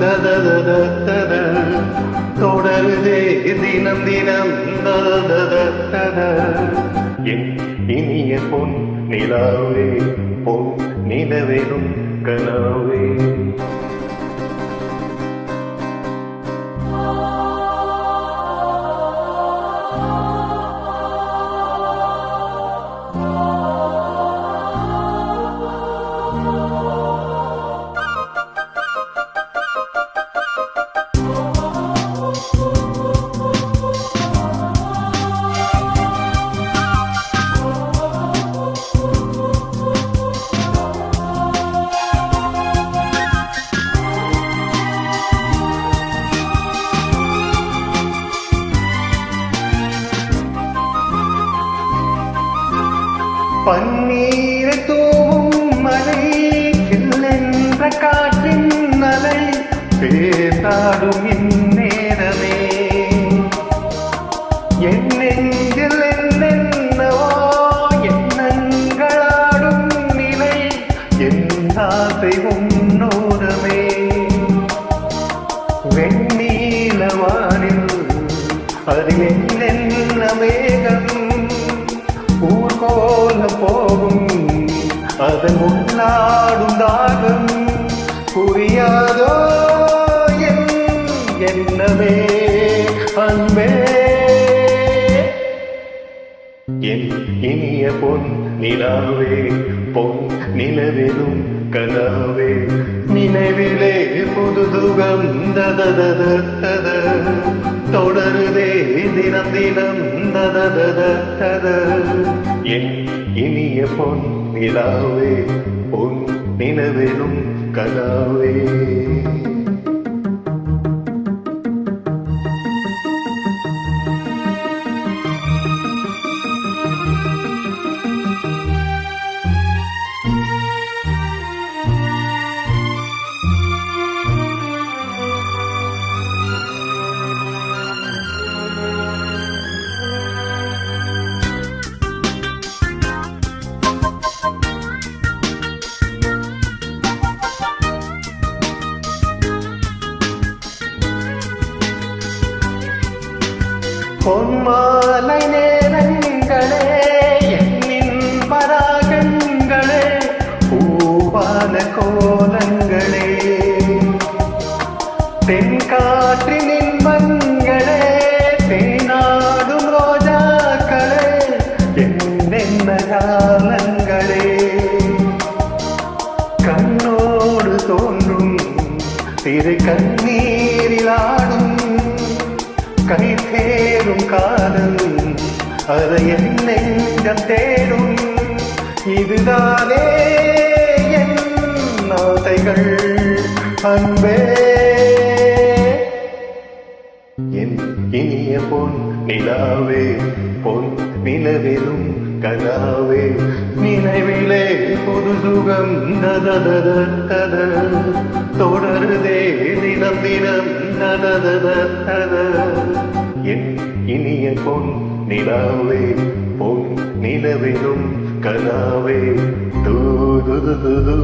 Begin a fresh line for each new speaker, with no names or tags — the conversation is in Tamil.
தததததத தொடருதே தினம் தினம் தததததத என் இனிய பொன் நிலாவே பொன் நிலவெனும் கனாவே பன்னீரை தூவும் மழை கிள்ளென்ற காற்றின் அலை பேசாடும் இந்நேரமே என் நெஞ்சில் என்னென்னவோ எண்ணங்களாடும் நிலை என் ஆசை உன்னோரமே வெண்ணீலவானில் அது என்னென்ன மேகம் ஊர்கோல போகும் அதன் உள்ளாடும் தாகம் புரியாதோ என்னவே அன்பே என் இனிய பொன் நிலாவே பொன் நிலவெனும் கனாவே நினைவிலே புது சுகம் தததததத தொடருதே தினம் தினம் தததததத என் இனிய பொன் நிலாவே பொன் நிலவெனும் கனாவே பொன்மாலை நேரங்களே என்னின் பராகங்களே பூவான கோலங்களே தென்காற்றின் இன்பங்களே தேனாடும் ரோஜாக்களே என்னென்ன காலங்களே கண்ணோடு தோன்றும் திரு கண்ணீரிலாடும் கை தேடும் காதல் அதை என் நெஞ்சம் தேடும் இதுதானே என் ஆசைகள் அன்பே என் இனிய பொன் நிலாவே பொன் நிலவெனும் கனாவே நினைவிலே புது சுகம் தததததத தொடருதே தினம் தினம் தததததத என் இனிய பொன் நிலாவே பொன் நிலவெனும் கனாவே தூதுதுது